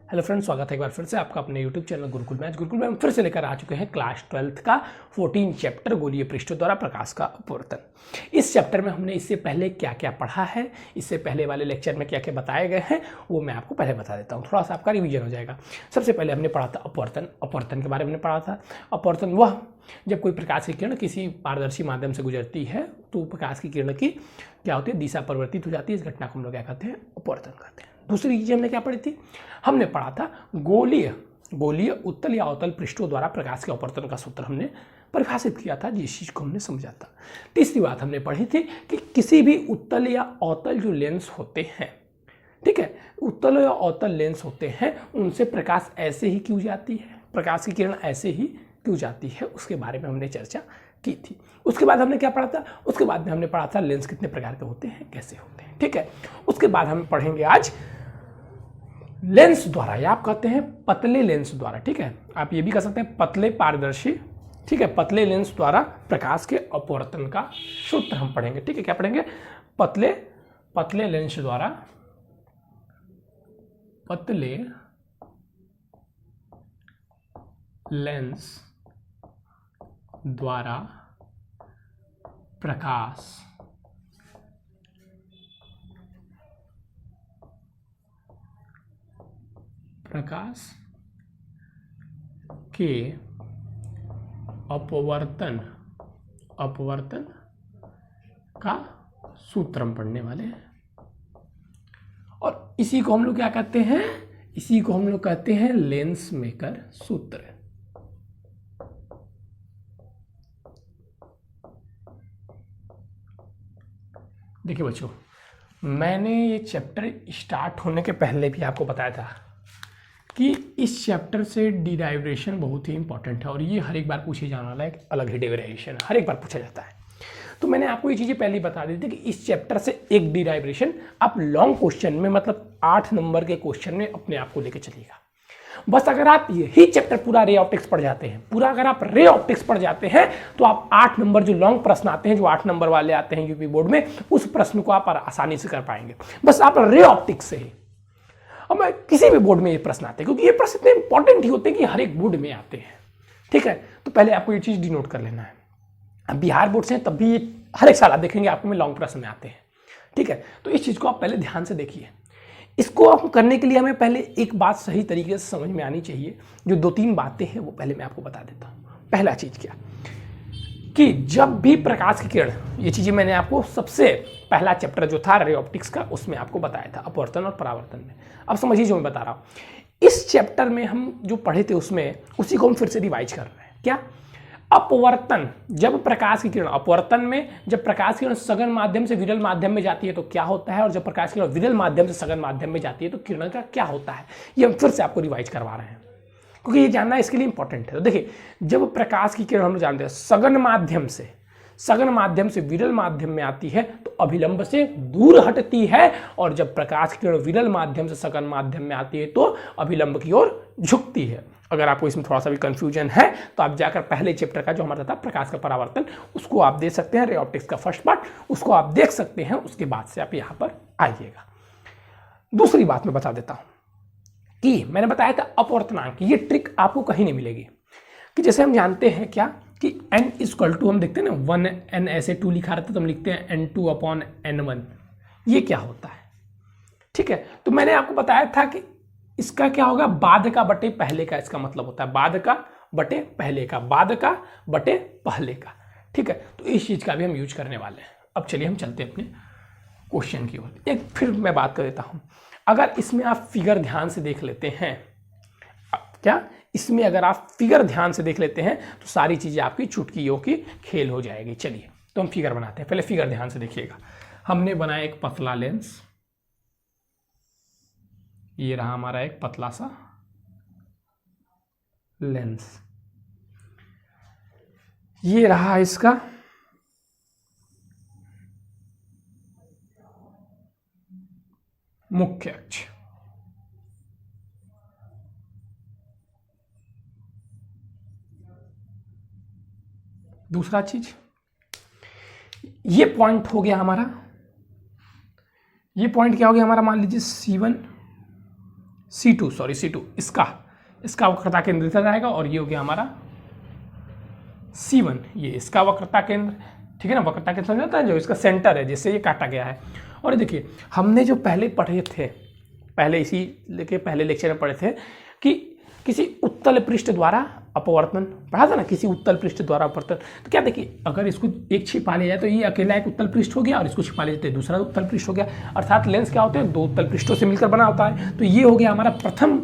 Hello friends, स्वागत है एक बार फिर से आपका अपने YouTube channel Gurukul maths. Gurukul में हम फिर से लेकर आ चुके हैं क्लास 12th का 14 चैप्टर गोलीय पृष्ठों द्वारा प्रकाश का अपवर्तन। इस चैप्टर में हमने इससे पहले क्या क्या पढ़ा है, इससे पहले वाले लेक्चर में क्या क्या बताए गए हैं, वो मैं आपको पहले बता देता हूँ, थोड़ा सा आपका रिविजन हो जाएगा। सबसे पहले हमने पढ़ा था अपवर्तन। अपवर्तन के बारे में पढ़ा था। अपवर्तन वह जब कोई प्रकाश की किरण किसी पारदर्शी माध्यम से गुजरती है तो प्रकाश की किरण की क्या होती है, दिशा परिवर्तित हो जाती है। इस घटना को हम लोग क्या कहते हैं, अपवर्तन कहते हैं। दूसरी चीज़ हमने क्या पढ़ी थी, हमने पढ़ा था गोलीय उत्तल या अवतल पृष्ठों द्वारा प्रकाश के अपवर्तन का सूत्र हमने परिभाषित किया था, जिस चीज़ को हमने समझा था। तीसरी बात हमने पढ़ी थी कि किसी भी उत्तल या अवतल जो लेंस होते हैं, ठीक है, उत्तल या अवतल लेंस होते हैं, उनसे प्रकाश ऐसे ही क्यों जाती है, प्रकाश की किरण ऐसे ही क्यों जाती है, उसके बारे में हमने चर्चा की थी। उसके बाद हमने क्या पढ़ा था, उसके बाद में हमने पढ़ा था लेंस कितने प्रकार के होते हैं, कैसे होते हैं, ठीक है। उसके बाद हम पढ़ेंगे आज लेंस द्वारा, या आप कहते हैं पतले लेंस द्वारा, ठीक है, आप ये भी कह सकते हैं पतले पारदर्शी, ठीक है, पतले लेंस द्वारा प्रकाश के अपवर्तन का सूत्र हम पढ़ेंगे, ठीक है। क्या पढ़ेंगे, पतले लेंस द्वारा, पतले लेंस द्वारा प्रकाश के अपवर्तन का सूत्र हम पढ़ने वाले हैं। और इसी को हम लोग क्या कहते हैं, इसी को हम लोग कहते हैं लेंस मेकर सूत्र। देखिए बच्चों, मैंने ये चैप्टर स्टार्ट होने के पहले भी आपको बताया था कि इस चैप्टर से डिराइवेशन बहुत ही इंपॉर्टेंट है और ये हर एक बार पूछे जाने वाला एक अलग ही डिराइवेशन हर एक बार पूछा जाता है। तो मैंने आपको ये चीज़ें पहले ही बता दी थी कि इस चैप्टर से एक डिराइवेशन आप लॉन्ग क्वेश्चन में, मतलब 8 नंबर के क्वेश्चन में अपने आप को लेकर चलिएगा। बस अगर आप यही चैप्टर पूरा रे ऑप्टिक्स पढ़ जाते हैं, पूरा अगर आप रे ऑप्टिक्स पढ़ जाते हैं तो आप 8 नंबर जो लॉन्ग प्रश्न आते हैं, जो 8 नंबर वाले आते हैं यूपी बोर्ड में, उस प्रश्न को आप आसानी से कर पाएंगे, बस आप रे ऑप्टिक्स से ही। अब किसी भी बोर्ड में ये प्रश्न आते हैं, क्योंकि ये प्रश्न इतने इंपॉर्टेंट ही होते हैं कि हर एक बोर्ड में आते हैं, ठीक है। तो पहले आपको ये चीज़ डिनोट कर लेना है। अब बिहार बोर्ड से तब भी हर एक साल आप देखेंगे आपको में लॉन्ग प्रश्न में आते हैं, ठीक है। तो इस चीज़ को आप पहले ध्यान से देखिए। इसको आप करने के लिए हमें पहले एक बात सही तरीके से समझ में आनी चाहिए, जो 2-3 बातें हैं वो पहले मैं आपको बता देता हूँ। पहला चीज़ क्या कि जब भी प्रकाश की किरण, ये चीज़ें मैंने आपको सबसे पहला चैप्टर जो था रे ऑप्टिक्स का, उसमें आपको बताया था अपवर्तन और परावर्तन में। अब समझिए जो मैं बता रहा हूँ, इस चैप्टर में हम जो पढ़े थे उसमें उसी को हम फिर से रिवाइज कर रहे हैं। क्या, अपवर्तन, जब प्रकाश की किरण, अपवर्तन में जब प्रकाश की किरण सघन माध्यम से विरल माध्यम में जाती है तो क्या होता है, और जब प्रकाश की किरण विरल माध्यम से सघन माध्यम में जाती है तो किरण का क्या होता है, ये हम फिर से आपको रिवाइज करवा रहे हैं, क्योंकि ये जानना इसके लिए इंपॉर्टेंट है। तो देखिए, जब प्रकाश की किरण हम जानते हैं सघन माध्यम से विरल माध्यम में आती है तो अभिलंब से दूर हटती है, और जब प्रकाश की किरण विरल माध्यम से सघन माध्यम में आती है तो अभिलंब की ओर झुकती है। अगर आपको इसमें थोड़ा सा भी कंफ्यूजन है तो आप जाकर पहले चैप्टर का जो हमारा था प्रकाश का परावर्तन, उसको आप देख सकते हैं, रे ऑप्टिक्स का फर्स्ट पार्ट, उसको आप देख सकते हैं। उसके बाद से आप यहाँ पर आइएगा। दूसरी बात मैं बता देता हूँ कि मैंने बताया था अपवर्तनांक, ये ट्रिक आपको कहीं नहीं मिलेगी। कि जैसे हम जानते हैं क्या कि n इक्वल टू, हम देखते हैं ना 1n, ऐसे 2 लिखा रहता है तो हम लिखते हैं n2/n1। ये क्या होता है, ठीक है। तो मैंने आपको बताया था कि इसका क्या होगा, बाध्यका बटे पहले का, इसका मतलब होता है बाध्यका बटे पहले का, बाध्यका बटे पहले का, ठीक है। तो इस चीज का भी हम यूज करने वाले हैं। अब चलिए हम चलते हैं अपने क्वेश्चन की ओर। एक फिर मैं बात कर देता हूं, अगर इसमें आप फिगर ध्यान से देख लेते हैं, क्या इसमें अगर आप फिगर ध्यान से देख लेते हैं तो सारी चीजें आपकी चुटकियों की खेल हो जाएगी। चलिए तो हम फिगर बनाते हैं। पहले फिगर ध्यान से देखिएगा। हमने बनाया एक पतला लेंस, ये रहा हमारा एक पतला सा लेंस, ये रहा इसका मुख्य अक्ष। दूसरा चीज, ये पॉइंट हो गया हमारा, ये पॉइंट क्या हो गया हमारा, मान लीजिए C1, C2 सॉरी C2 इसका वक्रता केंद्र इधर आएगा और ये हो गया हमारा C1, ये इसका वक्रता केंद्र, ठीक है ना। वक्रता केंद्र समझ आता है, जो इसका सेंटर है जिससे ये काटा गया है। और देखिए हमने जो पहले पढ़े थे, पहले लेक्चर में पढ़े थे कि किसी उत्तल पृष्ठ द्वारा अपवर्तन पढ़ा था ना, किसी उत्तल पृष्ठ द्वारा अपवर्तन। तो क्या देखिए, अगर इसको एक छिपा लिया जाए तो ये अकेला एक उत्तल पृष्ठ हो गया, और इसको छिपा लिया जाए तो दूसरा उत्तल पृष्ठ हो गया। अर्थात लेंस क्या होते हैं, दो उत्तल पृष्ठों से मिलकर बना होता है। तो ये हो गया हमारा प्रथम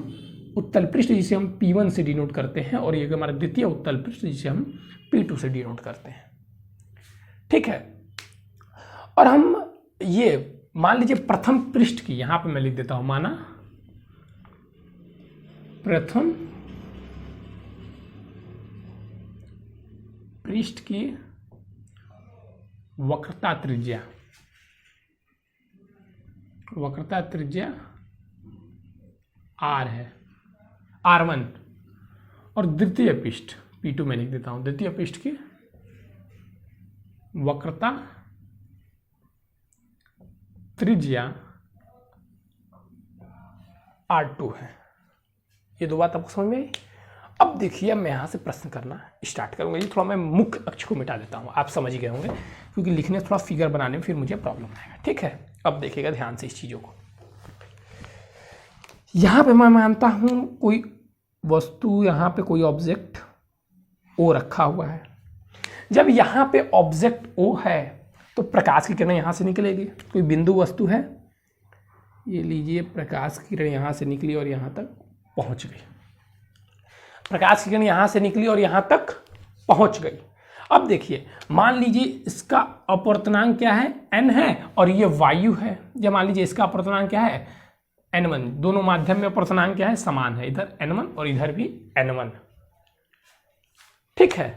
उत्तल पृष्ठ जिसे हम P1 से डिनोट करते हैं, और ये हमारा द्वितीय उत्तल पृष्ठ जिसे हम P2 से डिनोट करते हैं, ठीक है। और हम ये मान लीजिए प्रथम पृष्ठ की, यहां पे मैं लिख देता हूं, माना प्रथम पृष्ठ की वक्रता त्रिज्या R है, R1, और द्वितीय पृष्ठ P2 में लिख देता हूं, द्वितीय पृष्ठ की वक्रता त्रिज्या R2 है। ये दो बात आपको समझ में आई। अब देखिए, मैं यहाँ से प्रश्न करना स्टार्ट करूँगा। ये थोड़ा मैं मुख्य अक्ष को मिटा देता हूँ, आप समझ ही गए होंगे, क्योंकि लिखने थोड़ा फिगर बनाने में फिर मुझे प्रॉब्लम आएगा, ठीक है। अब देखिएगा ध्यान से इस चीज़ों को। यहाँ पे मैं मानता हूँ कोई वस्तु, यहाँ पे कोई ऑब्जेक्ट O रखा हुआ है। जब यहाँ पे ऑब्जेक्ट O है तो प्रकाश की किरण यहाँ से निकलेगी। कोई बिंदु वस्तु है, ये लीजिए, प्रकाश की किरण यहाँ से निकली और यहाँ तक पहुँच गई। प्रकाश की किरण यहाँ से निकली और यहाँ तक पहुँच गई। अब देखिए, मान लीजिए इसका अपवर्तनांक क्या है, n है, और ये वायु है। जब मान लीजिए इसका अपवर्तनांक क्या है, n1, दोनों माध्यम में अपवर्तनांक क्या है, समान है, इधर n1 और इधर भी n1, ठीक है।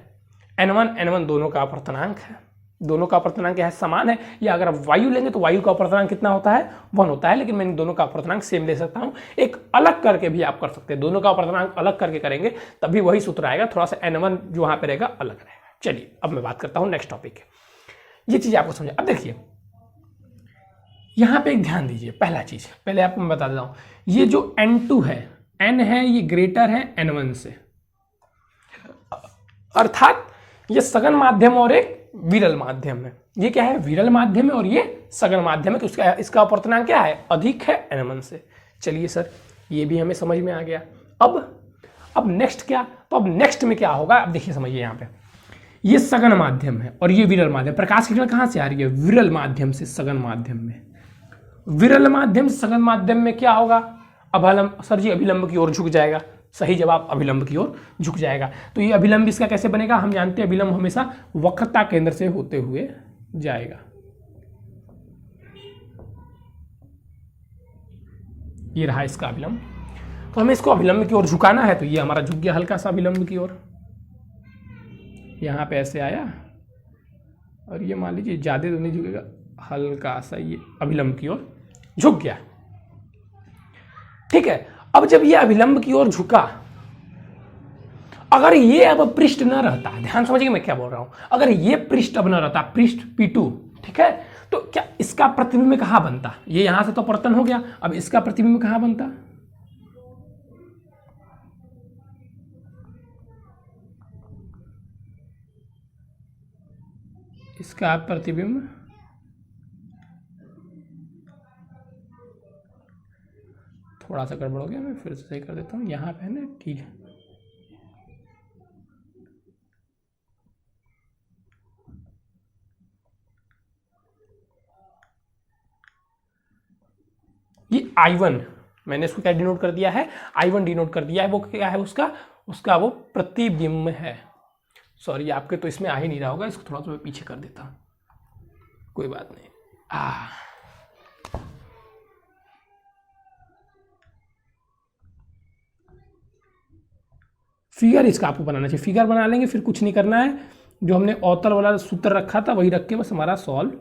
n1 दोनों का अपवर्तनांक है, दोनों का अपवर्तनांक क्या है, समान है। या अगर आप वायु लेंगे तो वायु का अपवर्तनांक कितना होता है, 1 होता है, लेकिन मैं दोनों का अपवर्तनांक सेम ले सकता हूं। एक अलग करके भी आप कर सकते हैं, दोनों का अपवर्तनांक अलग करके करेंगे तभी वही सूत्र आएगा, थोड़ा सा n1 जो वहां पे रहेगा अलग रहेगा। चलिए अब मैं बात करता हूं नेक्स्ट टॉपिक, ये चीज आपको समझा। अब देखिए यहां पे एक ध्यान दीजिए, पहला चीज पहले आपको मैं बता देता हूं, ये जो n2 है, n है, ये ग्रेटर है n1 से, अर्थात ये सघन माध्यम और एक विरल माध्यम है। ये क्या है, विरल माध्यम है, और ये सघन माध्यम है, तो इसका अपवर्तनांक क्या है, अधिक है n1 से। चलिए सर, ये भी हमें समझ में आ गया। अब नेक्स्ट क्या, तो अब नेक्स्ट में क्या होगा, अब देखिए समझिए, यहाँ पे ये सघन माध्यम है और ये विरल माध्यम। प्रकाश की किरण कहाँ से आ रही है, विरल माध्यम से सघन माध्यम में। विरल माध्यम से सघन माध्यम में क्या होगा, अभिलंब, सर जी अभिलंब की ओर झुक जाएगा। सही जवाब, अभिलंब की ओर झुक जाएगा। तो ये अभिलंब इसका कैसे बनेगा, हम जानते हैं अभिलंब हमेशा वक्रता केंद्र से होते हुए जाएगा। ये रहा इसका अभिलंब, तो हमें इसको अभिलंब की ओर झुकाना है, तो ये हमारा झुक गया हल्का सा अभिलंब की ओर। यहां पे ऐसे आया, और ये मान लीजिए ज्यादा तो नहीं झुकेगा, हल्का सा ये अभिलंब की ओर झुक गया, ठीक है। अब जब ये अभिलंब की ओर झुका, अगर ये अब पृष्ठ न रहता, ध्यान समझिए मैं क्या बोल रहा हूं, अगर ये पृष्ठ अब न रहता, पृष्ठ P2, ठीक है, तो क्या इसका प्रतिबिंब कहां बनता, ये यहां से तो अपवर्तन हो गया, अब इसका प्रतिबिंब कहां बनता, इसका प्रतिबिंब थोड़ा सा गड़बड़ हो गया, मैं फिर से सही कर देता हूँ। यहाँ पे है ना, ठीक है, ये I1 मैंने इसको क्या डिनोट कर दिया है, I1 डिनोट कर दिया है। वो क्या है, उसका वो प्रतिबिंब है। सॉरी, आपके तो इसमें आ ही नहीं रहा होगा, इसको थोड़ा सा मैं पीछे कर देता हूँ, कोई बात नहीं। फिगर इसका आपको बनाना चाहिए, फिगर बना लेंगे, फिर कुछ नहीं करना है। जो हमने औतर वाला सूत्र रखा था वही रख के बस हमारा सॉल्व।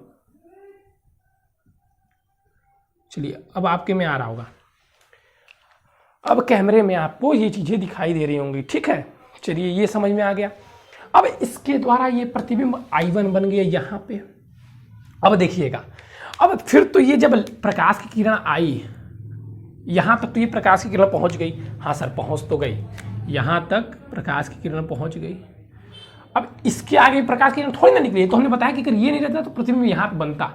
चलिए अब आपके में आ रहा होगा, अब कैमरे में आपको ये चीजें दिखाई दे रही होंगी, ठीक है। चलिए ये समझ में आ गया। अब इसके द्वारा ये प्रतिबिंब I1 बन गया यहाँ पे। अब देखिएगा, अब फिर तो ये जब प्रकाश की किरण आई, यहाँ तक तो ये प्रकाश की किरण पहुँच गई, हाँ सर पहुँच तो गई, यहाँ तक प्रकाश की किरण पहुँच गई। अब इसके आगे प्रकाश की किरण थोड़ी ना निकली, तो हमने बताया कि अगर ये नहीं रहता तो प्रतिबिंब यहाँ पे बनता।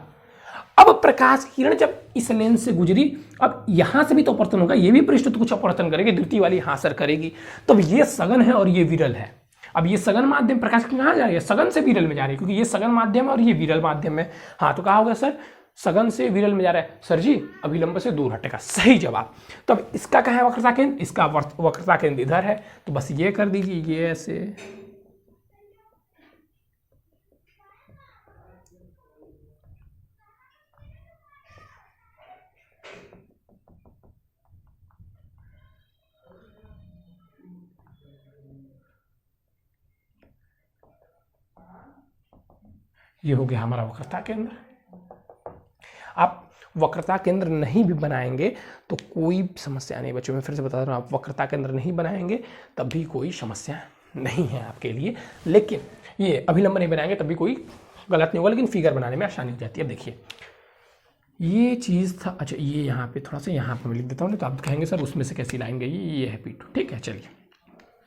अब प्रकाश की किरण जब इस लेंस से गुजरी, अब यहाँ से भी तो अपवर्तन होगा, ये भी पृष्ठ तो कुछ अपवर्तन करेगी, द्वितीय वाली हाँ सर करेगी। तो ये सघन है और ये विरल है। अब ये सघन माध्यम प्रकाश की कहाँ जा रही है, सघन से विरल में जा रही है, क्योंकि ये सघन माध्यम है और ये विरल माध्यम है। हाँ तो कहा होगा सर सघन से विरल में जा रहा है, सर जी अभिलंब से दूर हटेगा, सही जवाब। तो अब इसका कहाँ है वक्रता केंद्र, इसका वक्रता केंद्र इधर है, तो बस ये कर दीजिए, ये ऐसे ये हो गया हमारा वक्रता केंद्र। आप वक्रता केंद्र नहीं भी बनाएंगे तो कोई समस्या नहीं बच्चों, मैं फिर से बता रहा हूँ, आप वक्रता केंद्र नहीं बनाएंगे तब भी कोई समस्या नहीं है आपके लिए, लेकिन ये अभिलंब नहीं बनाएंगे तब भी कोई गलत नहीं होगा, लेकिन फिगर बनाने में आसानी हो जाती है। अब देखिए ये चीज़ था, अच्छा ये यहाँ पे थोड़ा सा यहाँ पर मैं लिख देता हूँ, तो आप कहेंगे सर उसमें से कैसी लाइन गई, ये है P2, ठीक है। चलिए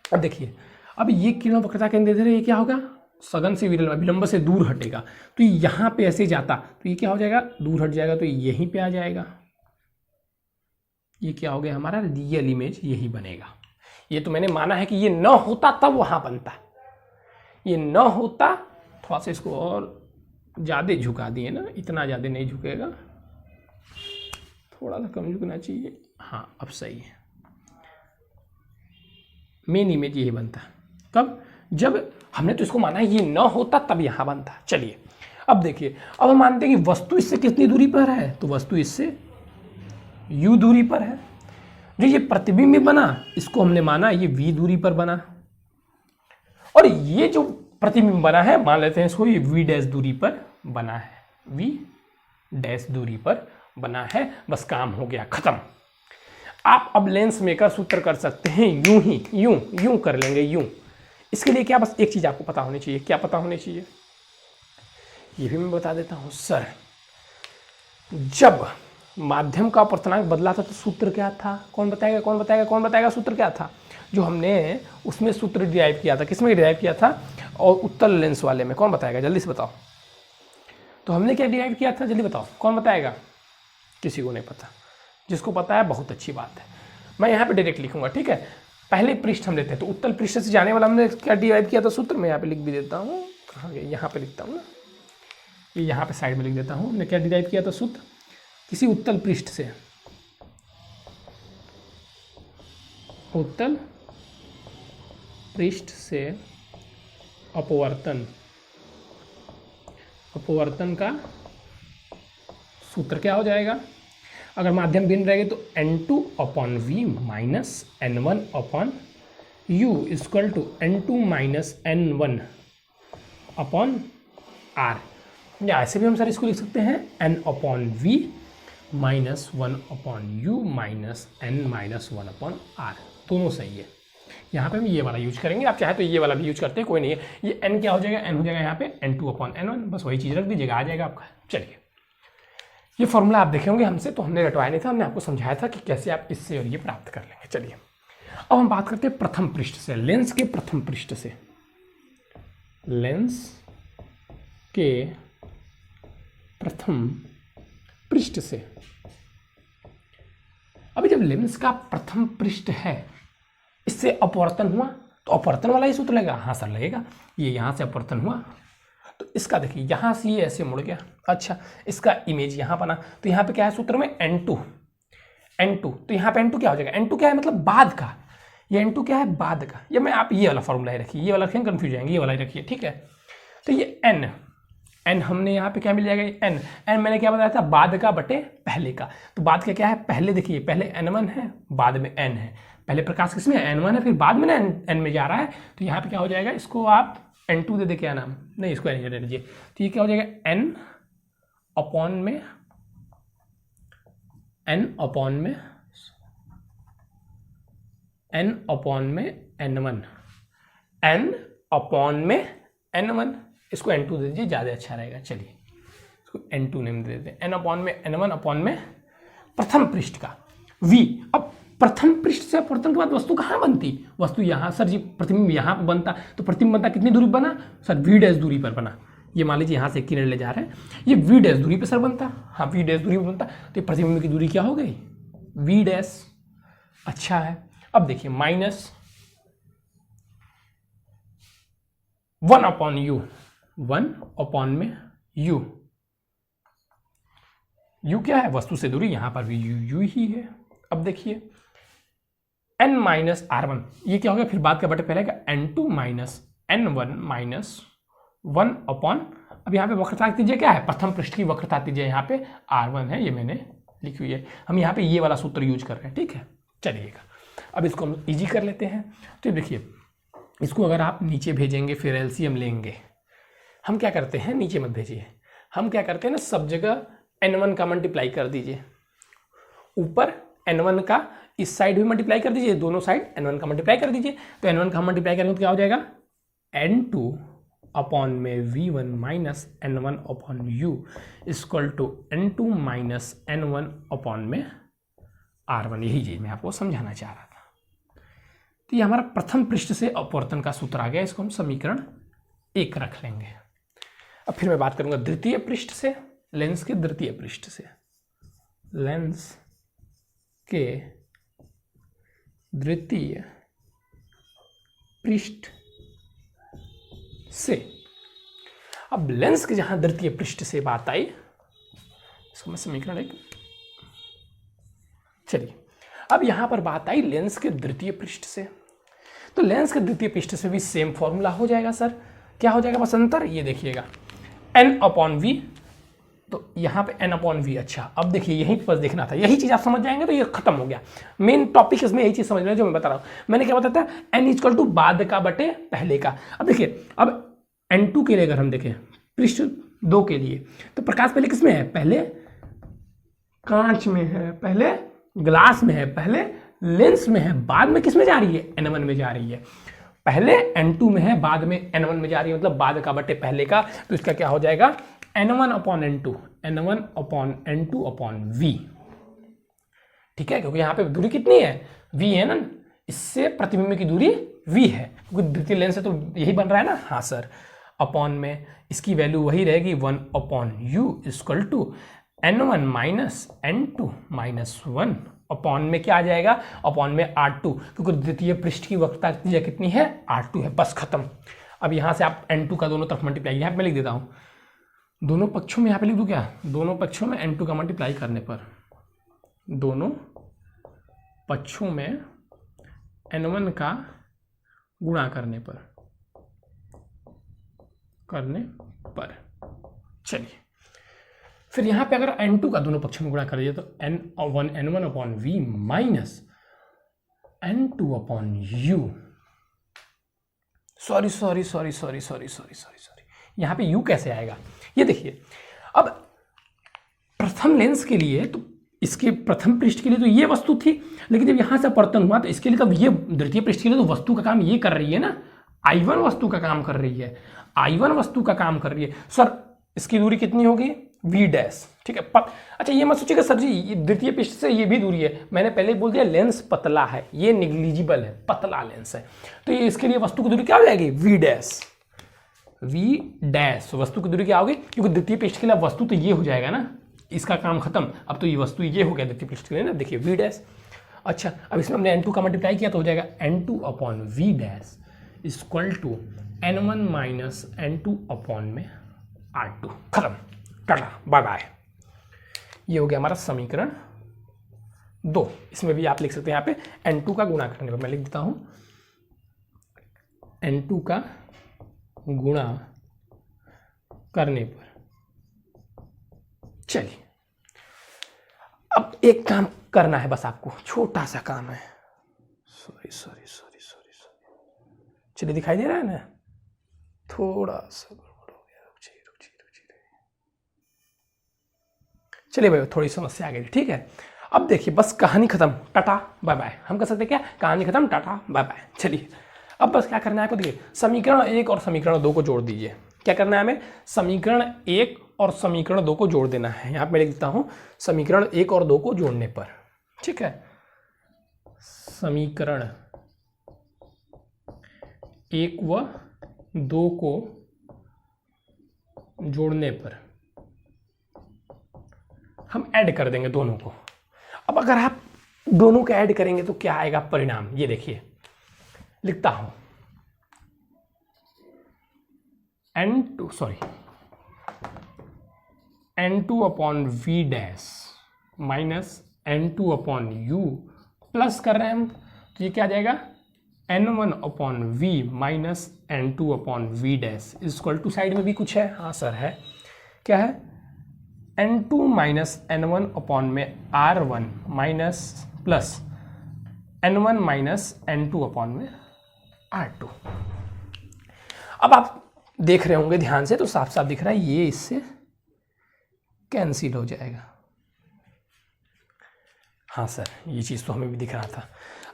अब देखिए, अब ये किरण वक्रता केंद्र इधर है, ये क्या होगा, सघन से विरल अभिलंब से दूर हटेगा, तो यहाँ पे ऐसे जाता तो ये क्या हो जाएगा, दूर हट जाएगा, तो यहीं पे आ जाएगा, ये क्या हो गया हमारा रियल इमेज, यही बनेगा। ये तो मैंने माना है कि ये न होता तब वहाँ बनता, ये न होता, थोड़ा सा इसको और ज़्यादा झुका दिए ना, इतना ज़्यादा नहीं झुकेगा, थोड़ा सा कम झुकना चाहिए, हाँ अब सही है। मेन इमेज यही बनता, कब, जब हमने तो इसको माना है ये न होता तब यहाँ बनता। चलिए अब देखिए, अब हम मानते हैं कि वस्तु इससे कितनी दूरी पर है, तो वस्तु इससे u दूरी पर है। जो ये प्रतिबिंब बना इसको हमने माना ये v दूरी पर बना, और ये जो प्रतिबिंब बना है मान लेते हैं इसको ये v डैश दूरी पर बना है, v डैश दूरी पर बना है, बस काम हो गया खत्म। आप अब लेंस मेकर सूत्र कर सकते हैं, यूं ही यूं कर लेंगे, यूं। इसके लिए क्या, बस एक चीज़ आपको पता होनी चाहिए, क्या पता होनी चाहिए, ये भी मैं बता देता हूँ सर। जब माध्यम का अपवर्तनांक बदला था तो सूत्र क्या था, कौन बताएगा कौन बताएगा कौन बताएगा, सूत्र क्या था जो हमने उसमें सूत्र डिराइव किया था, किसमें डिराइव किया था, और उत्तल लेंस वाले में, कौन बताएगा जल्दी से बताओ। तो हमने क्या डिराइव किया था, जल्दी बताओ कौन बताएगा, किसी को नहीं पता, जिसको पता है बहुत अच्छी बात है, मैं यहाँ पे डायरेक्ट लिखूंगा, ठीक है। पहले पृष्ठ हम लेते हैं, तो उत्तल पृष्ठ से जाने वाला हमने क्या डिराइव किया था सूत्र, मैं यहाँ पे लिख भी देता हूँ, कहाँ गया, यहाँ पे लिखता हूँ ना, ये यहाँ पे साइड में लिख देता हूँ, हमने क्या डिराइव किया था सूत्र, किसी उत्तल पृष्ठ से, उत्तल पृष्ठ से अपवर्तन का सूत्र क्या हो जाएगा, अगर माध्यम भिन्न रहेगी तो n2/v minus n1/u equal to n2 minus n1/r, या ऐसे भी हम सर इसको लिख सकते हैं n/v minus 1/u minus n minus 1/r, दोनों सही है। यहाँ पे हम ये वाला यूज करेंगे, आप चाहे तो ये वाला भी यूज करते हैं, कोई नहीं है। ये n क्या हो जाएगा, n हो जाएगा यहाँ पे n2/n1, बस वही चीज़ रख दीजिएगा, आ जाएगा आपका। चलिए ये फॉर्मूला आप देखे होंगे हमसे, तो हमने रटवाया नहीं था, हमने आपको समझाया था कि कैसे आप इससे और ये प्राप्त कर लेंगे। चलिए अब हम बात करते हैं प्रथम पृष्ठ से, लेंस के प्रथम पृष्ठ से, लेंस के प्रथम पृष्ठ से। अभी जब लेंस का प्रथम पृष्ठ है, इससे अपवर्तन हुआ तो अपवर्तन वाला ही सूत्र लगेगा, हाँ सर लगेगा। ये यहाँ से अपवर्तन हुआ तो इसका देखिए यहाँ से ये ऐसे मुड़ गया, अच्छा इसका इमेज यहाँ बना, तो यहाँ पे क्या है सूत्र में n2, तो यहाँ पे n2 क्या हो जाएगा, n2 क्या है मतलब बाद का, ये n2 क्या है बाद का, ये मैं आप ये वाला फॉर्मूला ही रखिए, ये वाला रखेंगे कंफ्यूज जाएंगे, ये वाला ही रखिए, ठीक है। तो ये n हमने यहाँ पे क्या मिल जाएगा, n मैंने क्या बताया था, बाद का बटे पहले का, तो बाद का क्या है, पहले देखिए पहले n1 है बाद में n है, पहले प्रकाश किसमें n1 है फिर बाद में n में जा रहा है, तो यहाँ पे क्या हो जाएगा, इसको आप n2 दे दे, क्या नाम नहीं इसको n दे दीजिए, तो ये क्या हो जाएगा n अपॉन में n अपॉन में n1, n अपॉन में n1, इसको n2 दे दीजिए ज़्यादा अच्छा रहेगा। चलिए इसको n2 नेम दे देते हैं, n अपॉन में n1 अपॉन में प्रथम पृष्ठ का v। अब प्रथम पृष्ठ से अपवर्तन के बाद वस्तु कहाँ बनती? वस्तु यहाँ सर जी, प्रतिबिंब यहाँ पर बनता, तो प्रतिबिंब बनता कितनी दूरी पर बना सर? v डैश दूरी पर बना। ये मान लीजिए यहाँ से एक किरण ले जा रहे हैं, ये v डैश दूरी पर सर बनता। हाँ, v डैश दूरी पर बनता, तो ये प्रतिबिंब की दूरी क्या हो गई? v dash. अच्छा है, अब देखिए माइनस 1/u, 1 में u, u क्या है? वस्तु से दूरी, यहां पर भी u ही है। अब देखिए n माइनस r1, ये क्या हो गया? फिर बाद का बटे पहले का n2 माइनस n1 माइनस 1/, अब यहाँ पे वक्रता त्रिज्या क्या है? प्रथम पृष्ठ की वक्रता त्रिज्या यहाँ पे r1 है, ये मैंने लिखी हुई है। हम यहाँ पे ये वाला सूत्र यूज कर रहे हैं, ठीक है। चलिएगा, अब इसको हम इजी कर लेते हैं। तो देखिए, इसको अगर आप नीचे भेजेंगे फिर एलसीएम लेंगे, हम क्या करते हैं? नीचे मत भेजिए, हम क्या करते हैं ना, सब जगह n1 का मल्टीप्लाई कर दीजिए, ऊपर n1 का इस साइड भी मल्टीप्लाई कर दीजिए, दोनों साइड n1 का मल्टीप्लाई कर दीजिए। तो n1 का हम मल्टीप्लाई करेंगे तो क्या हो जाएगा? n2 अपॉन में v1 minus n1 upon u equal to n2 minus n1 upon में r1। यही चीज मैं आपको समझाना चाह रहा था। तो ये हमारा प्रथम पृष्ठ से अपवर्तन का सूत्र आ गया, इसको हम समीकरण 1 रख लेंगे। अब फिर मैं बात करूंगा द्वितीय पृष्ठ से, लेंस के द्वितीय पृष्ठ से, लेंस के द्वितीय पृष्ठ से। अब लेंस के जहां द्वितीय पृष्ठ से बात आई, इसको मैं समीकरण 1, चलिए अब यहां पर बात आई लेंस के द्वितीय पृष्ठ से। तो लेंस के द्वितीय पृष्ठ से भी सेम फॉर्मूला हो जाएगा सर। क्या हो जाएगा बस अंतर? ये देखिएगा n/v, तो यहाँ पे n/v। अच्छा, अब देखिए यहीं पर देखना था, यही चीज़ आप समझ जाएंगे तो ये खत्म हो गया। मेन टॉपिक इसमें यही चीज़ समझना है जो मैं बता रहा हूँ। मैंने क्या बताया था? n इक्वल टू बाद का बटे पहले का। अब देखिए, अब n2 के लिए अगर हम देखें, पृष्ठ 2 के लिए, तो प्रकाश पहले किस में है? पहले कांच में है, पहले ग्लास में है, पहले लेंस में है, बाद में किस में जा रही है? n1 में जा रही है। पहले n2 में है, बाद में n1 में जा रही है, मतलब बाद का बटे पहले का। तो इसका क्या हो जाएगा? n1 upon n2, n1 upon n2 upon v। ठीक है, क्योंकि यहाँ पे दूरी कितनी है? v है ना, इससे प्रतिबिंब की दूरी v है, क्योंकि द्वितीय लेंस है तो यही बन रहा है ना। हाँ सर, अपॉन में इसकी वैल्यू वही रहेगी 1/u equal to n1 minus n2 minus 1 upon में क्या आ जाएगा? अपॉन में r2, क्योंकि द्वितीय पृष्ठ की वक्रता त्रिज्या कितनी है? r2 है। बस खत्म। अब यहां से आप n2 का दोनों तरफ मल्टीप्लाई, यहां पे मैं लिख देता हूं, दोनों पक्षों में, यहां पे लिख दूं क्या? दोनों पक्षों में n2 का मल्टीप्लाई करने पर, दोनों पक्षों में n1 का गुणा करने पर चलिए, फिर यहां पे अगर n2 का दोनों पक्षों में गुणा कर दिया तो n1 upon v minus n2 upon u। Sorry, यहां पे u कैसे आएगा? ये देखिए, अब प्रथम लेंस के लिए तो इसके प्रथम पृष्ठ के लिए तो ये वस्तु थी, लेकिन जब यहां से अपवर्तन हुआ तो इसके लिए, तब ये द्वितीय पृष्ठ के लिए तो वस्तु का काम ये कर रही है ना, I1 वस्तु का काम कर रही है, I1 वस्तु का काम कर रही है। सर इसकी दूरी कितनी होगी? v dash. ठीक है, अच्छा ये मत सोचिएगा सर जी ये द्वितीय पृष्ठ से ये भी दूरी है, मैंने पहले ही बोल दिया लेंस पतला है, ये निग्लिजिबल है, पतला लेंस है, तो ये इसके लिए वस्तु की दूरी क्या हो जाएगी? v dash. वस्तु की दूरी क्या होगी? क्योंकि द्वितीय पृष्ठ के लिए वस्तु तो ये हो जाएगा ना, इसका काम खत्म। अब तो ये वस्तु ये हो गया द्वितीय पृष्ठ के लिए ना, देखिए v डैश। अच्छा, अब इसमें हमने n2 का मल्टीप्लाई किया तो हो जाएगा n2 upon v dash equal to n1 minus n2 upon में r2। खत्म, टाटा, बाय बाय। ये हो गया हमारा समीकरण 2। इसमें भी आप लिख सकते हैं, यहाँ पे n2 का गुणा करने पर, मैं लिख देता हूं n2 का गुणा करने पर। चलिए, अब एक काम करना है बस आपको, छोटा सा काम है। सॉरी, चलिए दिखाई दे रहा है ना? थोड़ा सा गड़बड़ हो गया, रुक जाइए। चलिए भाई, थोड़ी समस्या आ गई, ठीक है। अब देखिए, बस कहानी खत्म, टाटा बाय बाय। हम कर सकते हैं क्या? कहानी खत्म, टाटा बाय बाय। चलिए, अब बस क्या करना है आपको, देखिए समीकरण 1 और समीकरण 2 को जोड़ दीजिए। क्या करना है हमें? समीकरण 1 और समीकरण 2 को जोड़ देना है। यहाँ पे मैं लिख देता हूँ समीकरण 1 और 2 को जोड़ने पर, ठीक है। समीकरण 1 व 2 को जोड़ने पर हम ऐड कर देंगे दोनों को। अब अगर आप दोनों को ऐड करेंगे तो क्या आएगा परिणाम, ये देखिए लिखता हूं n2 upon v dash minus n2 upon u plus कर रहे हैं हम, तो ये क्या आ जाएगा n1 upon v minus n2 upon v dash equal to, side में भी कुछ है, हाँ सर है, क्या है n2 माइनस n1 अपॉन में r1 minus plus n1 minus n2 upon में r2। अब आप देख रहे होंगे ध्यान से तो साफ साफ दिख रहा है, ये इससे कैंसिल हो जाएगा। हाँ सर, ये चीज़ तो हमें भी दिख रहा था।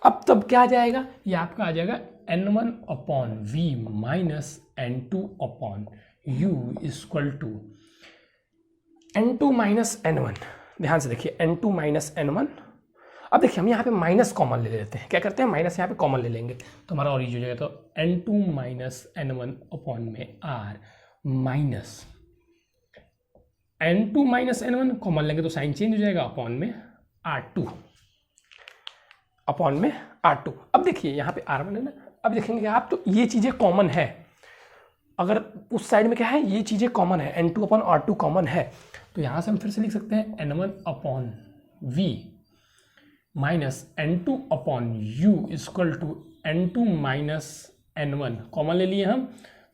अब तब क्या आ जाएगा, ये आपका आ जाएगा n1 upon v minus n2 upon u equal to n2 minus n1। ध्यान से देखिए n2 माइनस n1। अब देखिए हम यहाँ पे माइनस कॉमन ले लेते हैं, क्या करते हैं माइनस यहाँ पे कॉमन ले लेंगे तो हमारा और इजी हो जाएगा। तो n2 माइनस n1 अपॉन में r minus n2 minus n1 common लेंगे तो साइन चेंज हो जाएगा, अपॉन में r2 अपॉन में r2। अब देखिए यहाँ पे r1 है ना, अब देखेंगे आप तो ये चीज़ें कॉमन है, अगर उस साइड में क्या है ये चीज़ें कॉमन है, n2 अपॉन r2 कॉमन है, तो यहाँ से हम फिर से लिख सकते हैं n1 upon v minus n2 upon u equal to n2 minus n1 common ले लिए हम,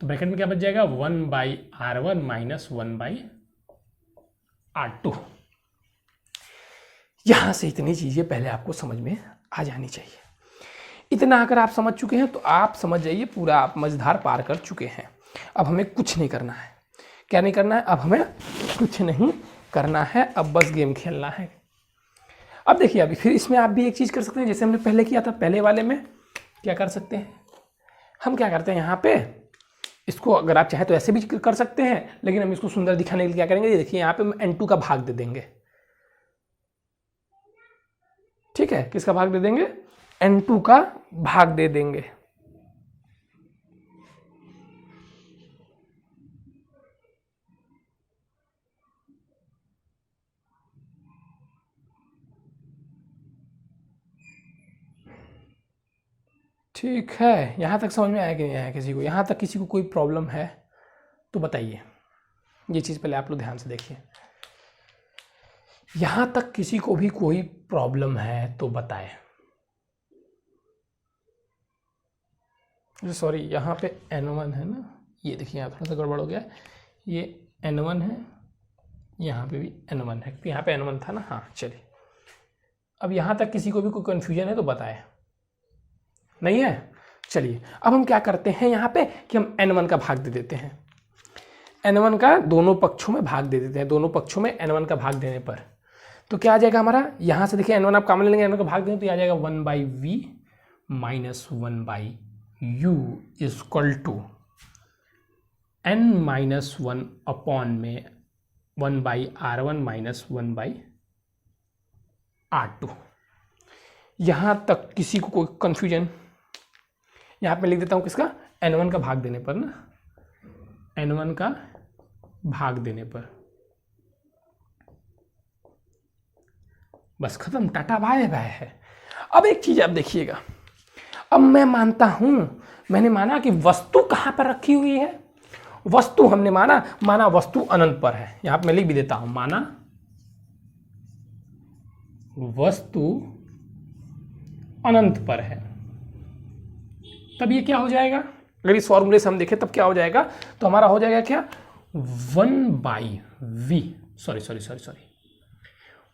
तो ब्रैकेट में क्या बच जाएगा 1/r1 माइनस 1/r2। यहां से इतनी चीजें पहले आपको समझ में आ जानी चाहिए। इतना अगर आप समझ चुके हैं तो आप समझ जाइए पूरा आप मझधार पार कर चुके हैं। अब हमें कुछ नहीं करना है, क्या नहीं करना है, अब हमें कुछ नहीं करना है, अब बस गेम खेलना है। अब देखिए अभी फिर इसमें आप भी एक चीज़ कर सकते हैं, जैसे हमने पहले किया था, पहले वाले में क्या कर सकते हैं, हम क्या करते हैं यहाँ पे इसको, अगर आप चाहें तो ऐसे भी कर सकते हैं, लेकिन हम इसको सुंदर दिखाने के लिए क्या करेंगे, ये देखिए यहाँ पे n2 का भाग दे देंगे। ठीक है, किसका भाग दे देंगे, n2 का भाग दे देंगे। ठीक है, यहाँ तक समझ में आया कि नहीं आया किसी को, यहाँ तक किसी को कोई प्रॉब्लम है तो बताइए। ये चीज़ पहले आप लोग ध्यान से देखिए, यहाँ तक किसी को भी कोई प्रॉब्लम है तो बताएं। सॉरी, यहाँ पे n1 है ना, ये देखिए यहाँ थोड़ा सा गड़बड़ हो गया, ये n1 है, यहाँ पे भी n1 है, यहाँ पे n1 था ना, हाँ चलिए। अब यहाँ तक किसी को भी कोई कन्फ्यूजन है तो बताएं, नहीं है? चलिए अब हम क्या करते हैं यहाँ पे कि हम n1 का भाग दे देते हैं, n1 का दोनों पक्षों में भाग दे देते हैं। दोनों पक्षों में n1 का भाग देने पर तो क्या आ जाएगा हमारा, यहाँ से देखिए n1 आप कॉमन ले लेंगे, n1 का भाग देंगे तो ये आ जाएगा 1/v minus 1/u equal to n-1 upon में 1/r1 माइनस 1/r2। यहाँ तक किसी को कोई कन्फ्यूजन, यहाँ पे लिख देता हूँ किसका, n1 का भाग देने पर ना, n1 का भाग देने पर, बस खत्म, टाटा बाय बाय है। अब एक चीज आप देखिएगा, अब मैं मानता हूं, मैंने माना कि वस्तु कहां पर रखी हुई है, वस्तु हमने माना वस्तु अनंत पर है, यहां पे मैं लिख भी देता हूं, माना वस्तु अनंत पर है, तब ये क्या हो जाएगा, अगर इस फॉर्मूले से हम देखें तब क्या हो जाएगा, तो हमारा हो जाएगा क्या 1/v, सॉरी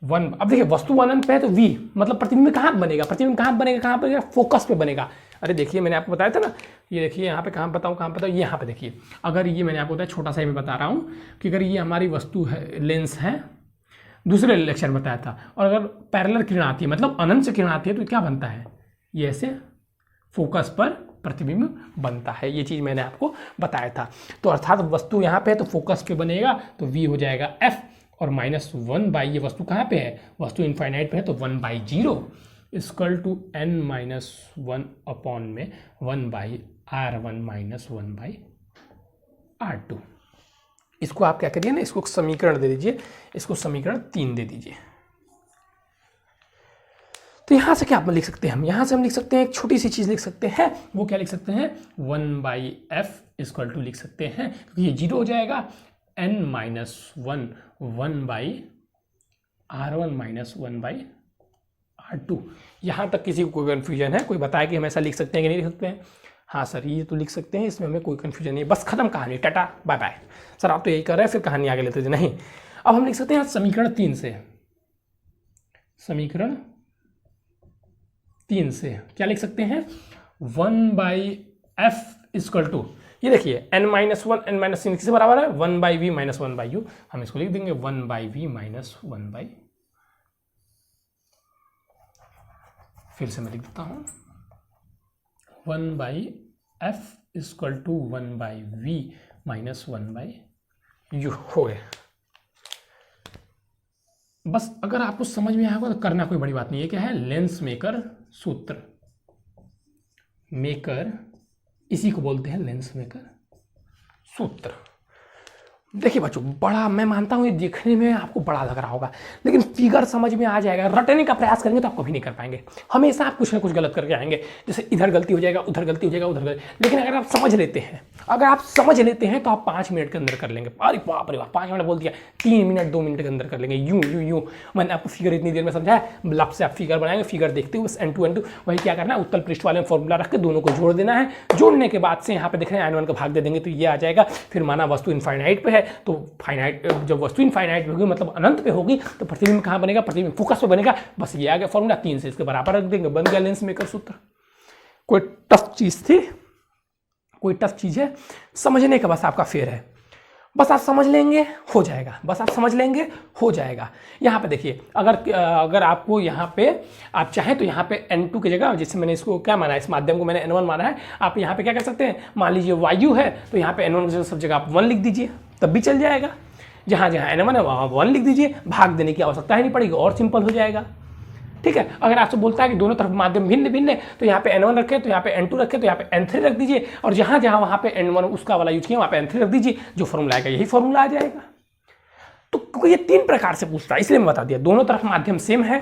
1। अब देखिए वस्तु अनंत पे है तो v मतलब प्रतिबिंब कहाँ बनेगा, कहाँ बनेगा, फोकस पे बनेगा। अरे देखिए मैंने आपको बताया था ना, ये देखिए यहाँ पे कहाँ बताऊँ, यहाँ पे देखिए, अगर ये मैंने आपको बताया, छोटा सा ही मैं बता रहा हूँ कि अगर ये हमारी वस्तु है, लेंस है, दूसरे लेक्चर में बताया था, और अगर पैरेलल किरण आती है मतलब अनंत से किरण आती है तो क्या बनता है, ये ऐसे फोकस पर प्रतिबिंब बनता है, ये चीज़ मैंने आपको बताया था। तो अर्थात वस्तु यहाँ पे है तो फोकस पे बनेगा तो v हो जाएगा f, और -1/, ये वस्तु कहाँ पे है, वस्तु इनफाइनाइट पे है तो 1/0 equal to n minus 1 upon में 1/r1 माइनस 1/r2। इसको आप क्या करिए ना, इसको समीकरण दे दीजिए, इसको समीकरण 3 दे दीजिए। तो यहां से क्या आप लिख सकते हैं, हम यहां से हम लिख सकते हैं एक छोटी सी चीज लिख सकते हैं, वो क्या लिख सकते हैं 1/f इक्वल टू लिख सकते हैं, क्योंकि ये 0 हो जाएगा, n minus 1 1/r1 minus 1/r2। यहां तक किसी को कोई कन्फ्यूजन है, कोई बताए कि हम ऐसा लिख सकते हैं कि नहीं लिख सकते हैं? हाँ सर ये तो लिख सकते हैं, इसमें हमें कोई कन्फ्यूजन नहीं, बस खत्म कहानी, टाटा बाय बाय। सर आप तो यही कर रहे हैं, फिर कहानी आगे लेते थे नहीं। अब हम लिख सकते हैं समीकरण 3 से, समीकरण 3 से क्या लिख सकते हैं 1/f इक्वल टू, ये देखिए n माइनस 1 n माइनस 3 किससे बराबर है 1/v माइनस 1/u। हम इसको लिख देंगे 1/v माइनस 1/, फिर से मैं लिख देता हूं 1/f equal to 1/v minus 1/u हो गया। बस अगर आपको समझ में आएगा तो करना कोई बड़ी बात नहीं है। क्या है लेंस मेकर सूत्र, मेकर इसी को बोलते हैं लेंस मेकर सूत्र। देखिए बच्चों, बड़ा मैं मानता हूं ये देखने में आपको बड़ा लग रहा होगा, लेकिन फिगर समझ में आ जाएगा। रटने का प्रयास करेंगे तो आप कभी नहीं कर पाएंगे, हमेशा आप कुछ ना कुछ गलत करके आएंगे। जैसे इधर गलती हो जाएगा, उधर गलती हो जाएगा, उधर गलती। लेकिन अगर आप समझ लेते हैं, अगर आप समझ लेते हैं तो आप 5 मिनट के अंदर कर लेंगे। अरे बाप रे बाप, 5 मिनट बोल दिया, 3 मिनट 2 मिनट के अंदर कर लेंगे। यूं यूं यूं मैंने आपको फिगर इतनी देर में समझाया, लब से आप फिगर बनाएंगे, फिगर देखते हुए n2 वही क्या करना है, उत्तल पृष्ठ वाले फॉर्मूला रख के दोनों को जोड़ देना है। जोड़ने के बाद से यहाँ पे देख रहे हैं n1 का भाग दे देंगे तो ये आ जाएगा। फिर माना वस्तु इनफाइनाइट पे है तो फाइनाइट, जब वस्तु इनफाइनाइट होगी मतलब अनंत पे होगी तो प्रतिबिंब कहाँ बनेगा, प्रतिबिंब फोकस पे बनेगा। बस ये आ गया फॉर्मूला, 3 से इसके बराबर रख देंगे, बन गया लेंस मेकर सूत्र। कोई टफ चीज थी, कोई टफ चीज है, समझने का बस आपका फेर है। बस आप समझ लेंगे हो जाएगा, बस आप समझ लेंगे हो जाएगा। यहाँ पे देखिए, अगर आपको यहाँ पे आप चाहें तो यहाँ पे n2 की जगह, जैसे मैंने इसको क्या माना है, इस माध्यम को मैंने n1 माना है, आप यहाँ पे क्या कर सकते हैं, मान लीजिए वायु है तो यहाँ पे n1 की जगह सब जगह आप 1 लिख दीजिए, तब भी चल जाएगा। जहाँ जहाँ n1 है वहाँ 1 लिख दीजिए, भाग देने की आवश्यकता ही नहीं पड़ेगी, और सिंपल हो जाएगा। ठीक है, अगर आपसे बोलता है कि दोनों तरफ माध्यम भिन्न भिन्न है तो यहाँ पे n1 रखें, तो यहाँ पे n2 रखें, तो यहाँ पे n3 रख दीजिए, और जहाँ जहाँ वहाँ पे n1 उसका वाला यूज किया वहाँ पे n3 रख दीजिए, जो फॉर्मूला आएगा यही फॉर्मूला आ जाएगा। तो क्योंकि ये 3 प्रकार से पूछता है इसलिए मैं बता दिया। दोनों तरफ माध्यम सेम है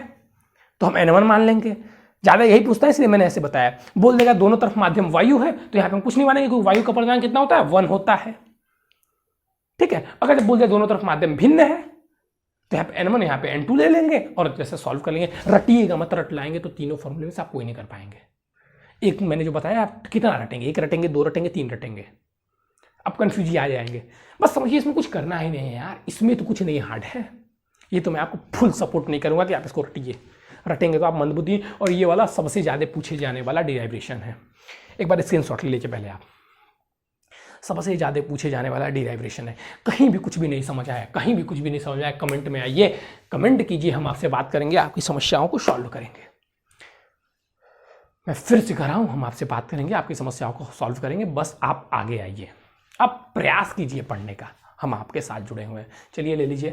तो हम n1 मान लेंगे, ज़्यादा यही पूछता है इसलिए मैंने ऐसे बताया। बोल देगा दोनों तरफ माध्यम वायु है तो यहाँ पे हम कुछ नहीं मानेंगे, क्योंकि वायु का परिमाण कितना होता है 1 होता है। ठीक है, अगर जब बोल दिया दोनों तरफ माध्यम भिन्न है तो यहाँ पे n1 यहाँ पे n2 ले लेंगे और जैसे सॉल्व कर लेंगे। रटिएगा मत, रट लाएंगे तो तीनों फॉर्मूले में से आप कोई नहीं कर पाएंगे। एक मैंने जो बताया आप कितना रटेंगे, 1 रटेंगे, 2 रटेंगे, 3 रटेंगे, अब कन्फ्यूज ही आ जाएंगे। बस समझिए इसमें कुछ करना ही नहीं है यार, इसमें तो कुछ नहीं हार्ड है। ये तो मैं आपको फुल सपोर्ट नहीं करूँगा कि आप इसको रटिए, रटेंगे तो आप मंदबुद्धि। और ये वाला सबसे ज़्यादा पूछे जाने वाला डिराइवेशन है, एक बार स्क्रीनशॉट ले लीजिए पहले आप। सबसे ज़्यादा पूछे जाने वाला डिराइवेशन है। कहीं भी कुछ भी नहीं समझ आया, कहीं भी कुछ भी नहीं समझ आया, कमेंट में आइए, कमेंट कीजिए, हम आपसे बात करेंगे, आपकी समस्याओं को सॉल्व करेंगे। मैं फिर से कह रहा हूँ, हम आपसे बात करेंगे, आपकी समस्याओं को सॉल्व करेंगे। बस आप आगे आइए, आप प्रयास कीजिए पढ़ने का, हम आपके साथ जुड़े हुए हैं। चलिए ले लीजिए।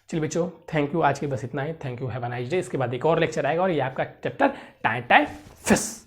चलिए बच्चों, थैंक यू, आज के बस इतना ही। Thank you, have a nice day. इसके बाद एक और लेक्चर आएगा और ये आपका चैप्टर टाइम फिश।